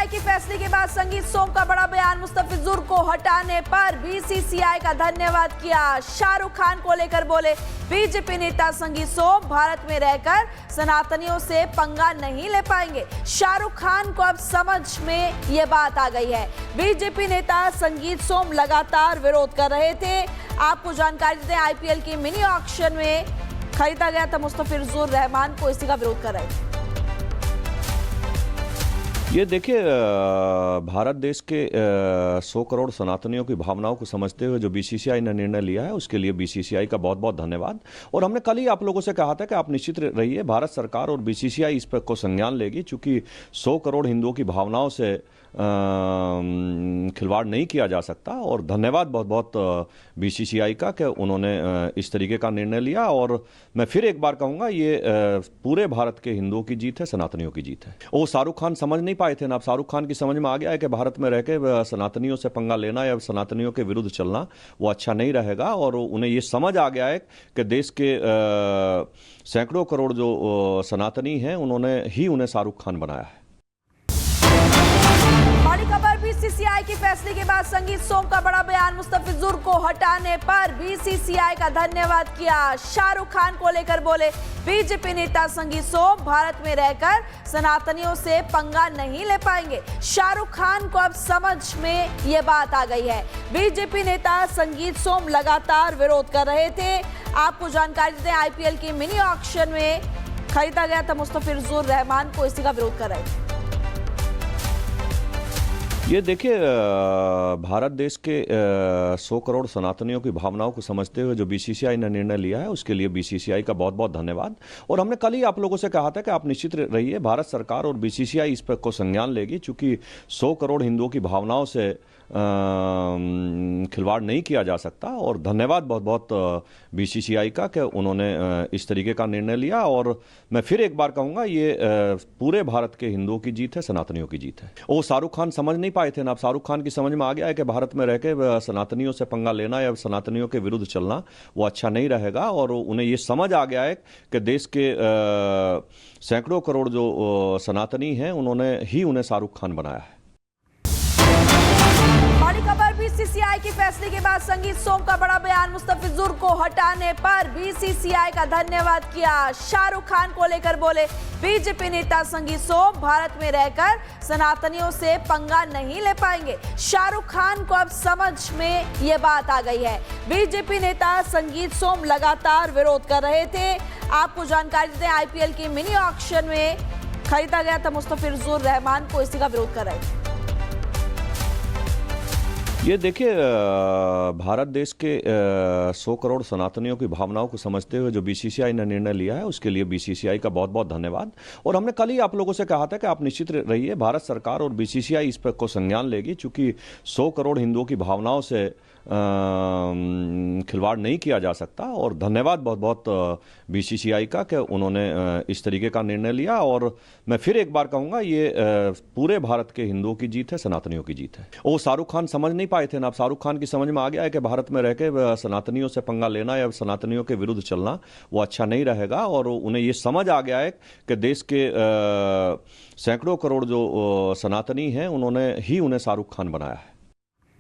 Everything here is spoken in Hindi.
बीसीसीआई के फैसले के बाद संगीत सोम का बड़ा बयान। मुस्तफिजुर को हटाने पर बीसीसीआई का धन्यवाद किया। शाहरुख खान को लेकर बोले बीजेपी नेता संगीत सोम, भारत में रहकर सनातनियों से पंगा नहीं ले पाएंगे। शाहरुख खान को अब समझ में ये बात आ गई है। बीजेपी नेता संगीत सोम लगातार विरोध कर रहे थे। आपको जानकारी देते हैं, आईपीएल की मिनी ऑक्शन में खरीदा गया था मुस्तफिजुर रहमान को, इसी का विरोध कर रहे थे। ये देखिए, भारत देश के 100 करोड़ सनातनियों की भावनाओं को समझते हुए जो बीसीसीआई ने निर्णय लिया है, उसके लिए बीसीसीआई का बहुत बहुत धन्यवाद। और हमने कल ही आप लोगों से कहा था कि आप निश्चित रहिए, भारत सरकार और बीसीसीआई इस पर को संज्ञान लेगी, चूंकि 100 करोड़ हिंदुओं की भावनाओं से खिलवाड़ नहीं किया जा सकता। और धन्यवाद बहुत बहुत बीसीसीआई का कि उन्होंने इस तरीके का निर्णय लिया। और मैं फिर एक बार कहूँगा, ये पूरे भारत के हिंदुओं की जीत है, सनातनियों की जीत है। वो शाहरुख खान समझ नहीं पाए थे ना, अब शाहरुख खान की समझ में आ गया है कि भारत में रह के सनातनियों से पंगा लेना या सनातनियों के विरुद्ध चलना वो अच्छा नहीं रहेगा। और उन्हें ये समझ आ गया है कि देश के सैकड़ों करोड़ जो सनातनी हैं, उन्हें शाहरुख खान बनाया है। बड़ी खबर, बीसीसीआई के फैसले के बाद संगीत सोम का बड़ा बयान। मुस्तफिजुर को हटाने पर बीसीसीआई का धन्यवाद किया। शाहरुख खान को लेकर बोले बीजेपी नेता संगीत सोम, भारत में रहकर सनातनियों से पंगा नहीं ले पाएंगे। शाहरुख खान को अब समझ में ये बात आ गई है। बीजेपी नेता संगीत सोम लगातार विरोध कर रहे थे। आपको जानकारी देते हैं, आईपीएल की मिनी ऑक्शन में खरीदा गया था मुस्तफिजुर रहमान को, इसी का विरोध कर रहे थे। ये देखिए, भारत देश के 100 करोड़ सनातनियों की भावनाओं को समझते हुए जो बीसीसीआई ने निर्णय लिया है, उसके लिए बीसीसीआई का बहुत बहुत धन्यवाद। और हमने कल ही आप लोगों से कहा था कि आप निश्चित रहिए, भारत सरकार और बीसीसीआई इस पर को संज्ञान लेगी, चूंकि 100 करोड़ हिंदुओं की भावनाओं से खिलवाड़ नहीं किया जा सकता। और धन्यवाद बहुत बहुत बीसीसीआई का कि उन्होंने इस तरीके का निर्णय लिया। और मैं फिर एक बार कहूँगा, ये पूरे भारत के हिंदुओं की जीत है, सनातनियों की जीत है। वो शाहरुख खान समझ नहीं पाए थे ना, अब शाहरुख खान की समझ में आ गया है कि भारत में रह के सनातनियों से पंगा लेना या सनातनियों के विरुद्ध चलना वो अच्छा नहीं रहेगा। और उन्हें ये समझ आ गया है कि देश के सैकड़ों करोड़ जो सनातनी हैं, उन्हें शाहरुख खान बनाया है। बड़ी खबर, बीसीसीआई के फैसले के बाद संगीत सोम का बड़ा बयान। मुस्तफिजुर को हटाने पर बीसीसीआई का धन्यवाद किया। शाहरुख खान को लेकर बोले बीजेपी नेता संगीत सोम, भारत में रहकर सनातनियों से पंगा नहीं ले पाएंगे। शाहरुख खान को अब समझ में ये बात आ गई है। बीजेपी नेता संगीत सोम लगातार विरोध कर रहे थे। आपको जानकारी देते हैं, आईपीएल की मिनी ऑक्शन में खरीदा गया था मुस्तफिजुर रहमान को, इसी का विरोध कर रहे थे। ये देखिए, भारत देश के 100 करोड़ सनातनियों की भावनाओं को समझते हुए जो बीसीसीआई ने निर्णय लिया है, उसके लिए बीसीसीआई का बहुत बहुत धन्यवाद। और हमने कल ही आप लोगों से कहा था कि आप निश्चित रहिए, भारत सरकार और बीसीसीआई इस पर को संज्ञान लेगी, चूंकि 100 करोड़ हिंदुओं की भावनाओं से खिलवाड़ नहीं किया जा सकता। और धन्यवाद बहुत बहुत बीसीसीआई का कि उन्होंने इस तरीके का निर्णय लिया। और मैं फिर एक बार कहूँगा, ये पूरे भारत के हिंदुओं की जीत है, सनातनियों की जीत है। वो शाहरुख खान समझ नहीं पाए थे ना, अब शाहरुख खान की समझ में आ गया है कि भारत में रह के सनातनियों से पंगा लेना या सनातनियों के विरुद्ध चलना वो अच्छा नहीं रहेगा। और उन्हें ये समझ आ गया है कि देश के सैकड़ों करोड़ जो सनातनी हैं, उन्हें शाहरुख खान बनाया है।